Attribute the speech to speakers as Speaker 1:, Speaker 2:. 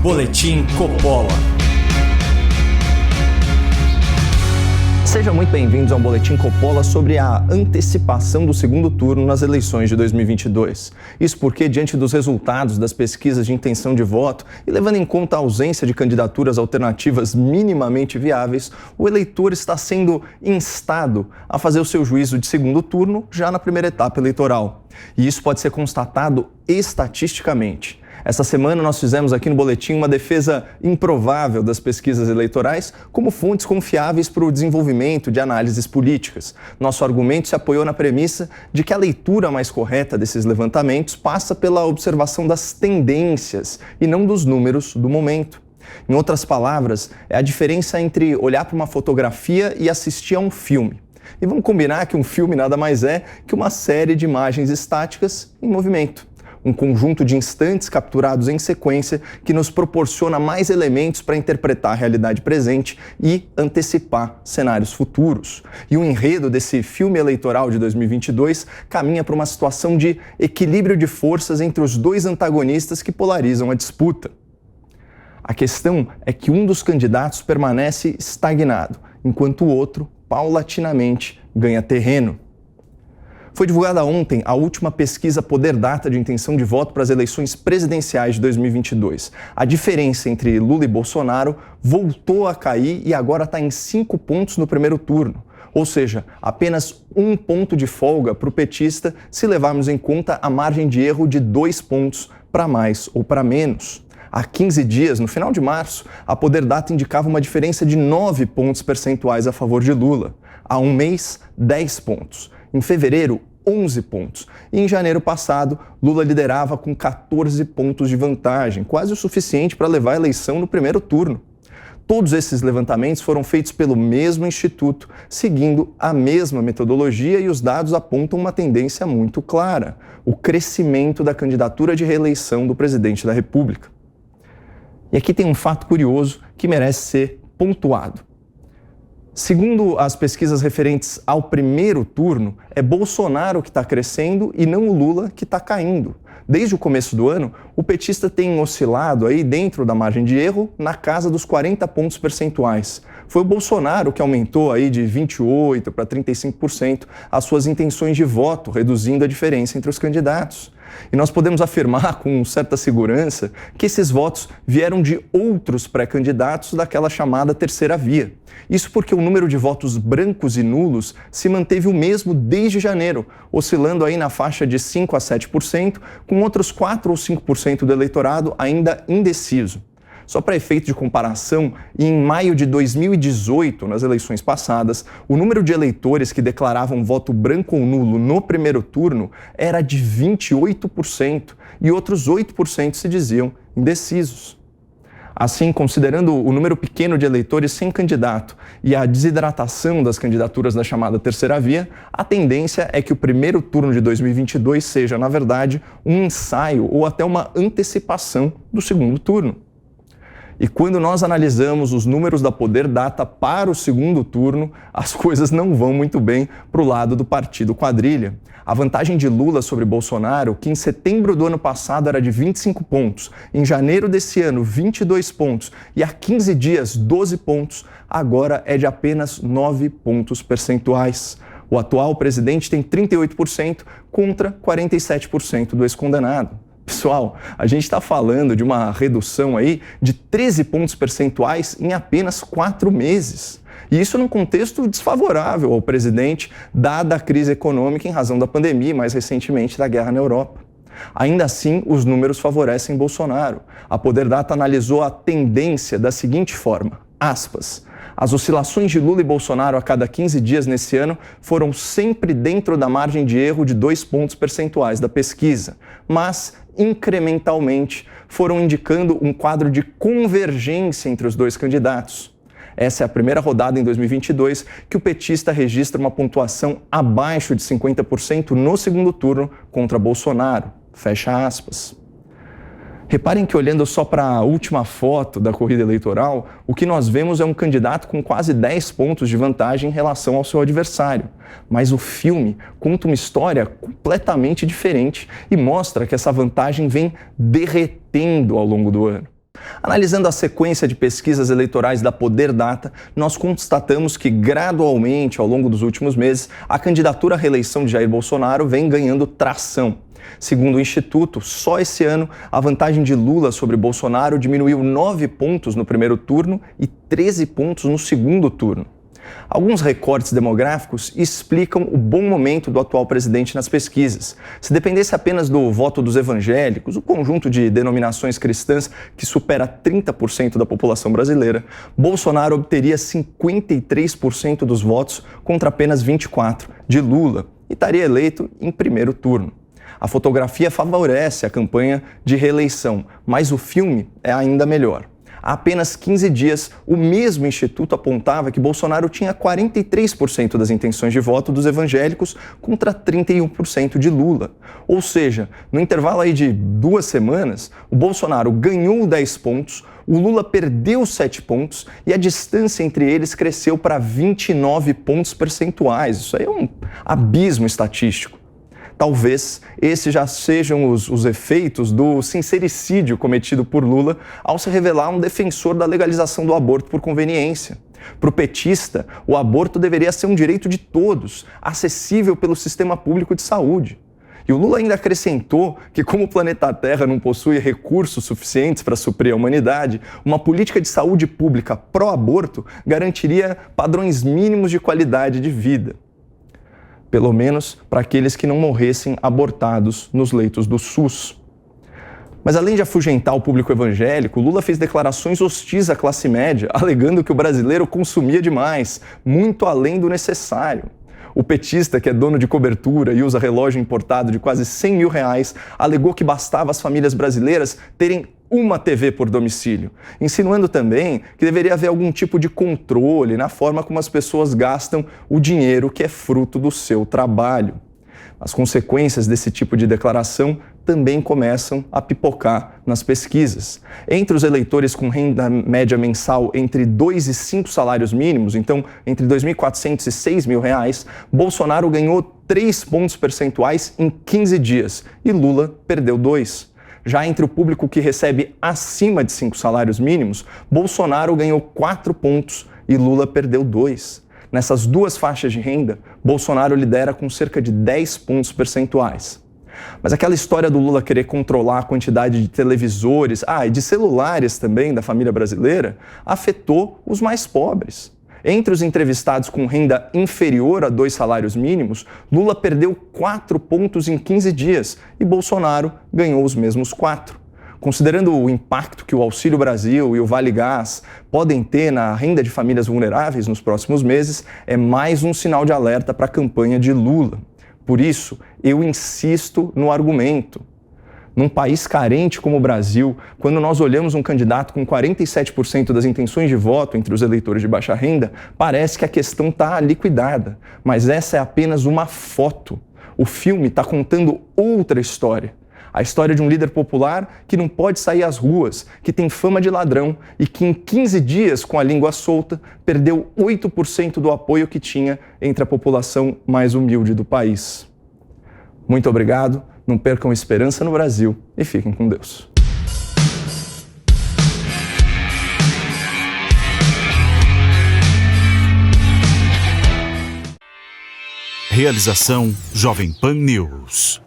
Speaker 1: Boletim Coppola.
Speaker 2: Sejam muito bem-vindos ao Boletim Coppola sobre a antecipação do segundo turno nas eleições de 2022. Isso porque, diante dos resultados das pesquisas de intenção de voto e levando em conta a ausência de candidaturas alternativas minimamente viáveis, o eleitor está sendo instado a fazer o seu juízo de segundo turno já na primeira etapa eleitoral. E isso pode ser constatado estatisticamente. Essa semana nós fizemos aqui no Boletim uma defesa improvável das pesquisas eleitorais como fontes confiáveis para o desenvolvimento de análises políticas. Nosso argumento se apoiou na premissa de que a leitura mais correta desses levantamentos passa pela observação das tendências e não dos números do momento. Em outras palavras, é a diferença entre olhar para uma fotografia e assistir a um filme. E vamos combinar que um filme nada mais é que uma série de imagens estáticas em movimento. Um conjunto de instantes capturados em sequência que nos proporciona mais elementos para interpretar a realidade presente e antecipar cenários futuros. E o enredo desse filme eleitoral de 2022 caminha para uma situação de equilíbrio de forças entre os dois antagonistas que polarizam a disputa. A questão é que um dos candidatos permanece estagnado, enquanto o outro, paulatinamente, ganha terreno. Foi divulgada ontem a última pesquisa Poder Data de intenção de voto para as eleições presidenciais de 2022. A diferença entre Lula e Bolsonaro voltou a cair e agora está em 5 pontos no primeiro turno. Ou seja, apenas 1 ponto de folga para o petista se levarmos em conta a margem de erro de 2 pontos para mais ou para menos. Há 15 dias, no final de março, a Poder Data indicava uma diferença de 9 pontos percentuais a favor de Lula. Há um mês, 10 pontos. Em fevereiro, 11 pontos. E em janeiro passado, Lula liderava com 14 pontos de vantagem, quase o suficiente para levar a eleição no primeiro turno. Todos esses levantamentos foram feitos pelo mesmo instituto, seguindo a mesma metodologia, e os dados apontam uma tendência muito clara: o crescimento da candidatura de reeleição do presidente da República. E aqui tem um fato curioso que merece ser pontuado. Segundo as pesquisas referentes ao primeiro turno, é Bolsonaro que está crescendo e não o Lula que está caindo. Desde o começo do ano, o petista tem oscilado aí dentro da margem de erro na casa dos 40 pontos percentuais. Foi o Bolsonaro que aumentou aí de 28% para 35% as suas intenções de voto, reduzindo a diferença entre os candidatos. E nós podemos afirmar com certa segurança que esses votos vieram de outros pré-candidatos daquela chamada terceira via. Isso porque o número de votos brancos e nulos se manteve o mesmo desde janeiro, oscilando aí na faixa de 5% a 7%, com outros 4% ou 5% do eleitorado ainda indeciso. Só para efeito de comparação, em maio de 2018, nas eleições passadas, o número de eleitores que declaravam voto branco ou nulo no primeiro turno era de 28% e outros 8% se diziam indecisos. Assim, considerando o número pequeno de eleitores sem candidato e a desidratação das candidaturas da chamada terceira via, a tendência é que o primeiro turno de 2022 seja, na verdade, um ensaio ou até uma antecipação do segundo turno. E quando nós analisamos os números da Poder Data para o segundo turno, as coisas não vão muito bem para o lado do partido quadrilha. A vantagem de Lula sobre Bolsonaro, que em setembro do ano passado era de 25 pontos, em janeiro desse ano 22 pontos e há 15 dias 12 pontos, agora é de apenas 9 pontos percentuais. O atual presidente tem 38% contra 47% do ex-condenado. Pessoal, a gente está falando de uma redução aí de 13 pontos percentuais em apenas 4 meses. E isso num contexto desfavorável ao presidente, dada a crise econômica em razão da pandemia e, mais recentemente, da guerra na Europa. Ainda assim, os números favorecem Bolsonaro. A Poder Data analisou a tendência da seguinte forma, aspas, as oscilações de Lula e Bolsonaro a cada 15 dias nesse ano foram sempre dentro da margem de erro de 2 pontos percentuais da pesquisa, mas, incrementalmente, foram indicando um quadro de convergência entre os dois candidatos. Essa é a primeira rodada em 2022 que o petista registra uma pontuação abaixo de 50% no segundo turno contra Bolsonaro. Fecha aspas. Reparem que, olhando só para a última foto da corrida eleitoral, o que nós vemos é um candidato com quase 10 pontos de vantagem em relação ao seu adversário. Mas o filme conta uma história completamente diferente e mostra que essa vantagem vem derretendo ao longo do ano. Analisando a sequência de pesquisas eleitorais da Poder Data, nós constatamos que, gradualmente, ao longo dos últimos meses, a candidatura à reeleição de Jair Bolsonaro vem ganhando tração. Segundo o Instituto, só esse ano, a vantagem de Lula sobre Bolsonaro diminuiu 9 pontos no primeiro turno e 13 pontos no segundo turno. Alguns recortes demográficos explicam o bom momento do atual presidente nas pesquisas. Se dependesse apenas do voto dos evangélicos, o conjunto de denominações cristãs que supera 30% da população brasileira, Bolsonaro obteria 53% dos votos contra apenas 24% de Lula e estaria eleito em primeiro turno. A fotografia favorece a campanha de reeleição, mas o filme é ainda melhor. Há apenas 15 dias, o mesmo instituto apontava que Bolsonaro tinha 43% das intenções de voto dos evangélicos contra 31% de Lula. Ou seja, no intervalo aí de 2 semanas, o Bolsonaro ganhou 10 pontos, o Lula perdeu 7 pontos e a distância entre eles cresceu para 29 pontos percentuais. Isso aí é um abismo estatístico. Talvez esses já sejam os efeitos do sincericídio cometido por Lula ao se revelar um defensor da legalização do aborto por conveniência. Para o petista, o aborto deveria ser um direito de todos, acessível pelo sistema público de saúde. E o Lula ainda acrescentou que, como o planeta Terra não possui recursos suficientes para suprir a humanidade, uma política de saúde pública pró-aborto garantiria padrões mínimos de qualidade de vida. Pelo menos para aqueles que não morressem abortados nos leitos do SUS. Mas além de afugentar o público evangélico, Lula fez declarações hostis à classe média, alegando que o brasileiro consumia demais, muito além do necessário. O petista, que é dono de cobertura e usa relógio importado de quase R$100 mil, alegou que bastava as famílias brasileiras terem uma TV por domicílio, insinuando também que deveria haver algum tipo de controle na forma como as pessoas gastam o dinheiro que é fruto do seu trabalho. As consequências desse tipo de declaração também começam a pipocar nas pesquisas. Entre os eleitores com renda média mensal entre 2 e 5 salários mínimos, então entre R$ 2.400 e R$6.000, Bolsonaro ganhou 3 pontos percentuais em 15 dias e Lula perdeu 2. Já entre o público que recebe acima de 5 salários mínimos, Bolsonaro ganhou 4 pontos e Lula perdeu 2. Nessas duas faixas de renda, Bolsonaro lidera com cerca de 10 pontos percentuais. Mas aquela história do Lula querer controlar a quantidade de televisores, e de celulares também da família brasileira, afetou os mais pobres. Entre os entrevistados com renda inferior a 2 salários mínimos, Lula perdeu 4 pontos em 15 dias e Bolsonaro ganhou os mesmos 4. Considerando o impacto que o Auxílio Brasil e o Vale Gás podem ter na renda de famílias vulneráveis nos próximos meses, é mais um sinal de alerta para a campanha de Lula. Por isso, eu insisto no argumento. Num país carente como o Brasil, quando nós olhamos um candidato com 47% das intenções de voto entre os eleitores de baixa renda, parece que a questão está liquidada. Mas essa é apenas uma foto. O filme está contando outra história. A história de um líder popular que não pode sair às ruas, que tem fama de ladrão e que em 15 dias, com a língua solta, perdeu 8% do apoio que tinha entre a população mais humilde do país. Muito obrigado. Não percam esperança no Brasil e fiquem com Deus.
Speaker 1: Realização Jovem Pan News.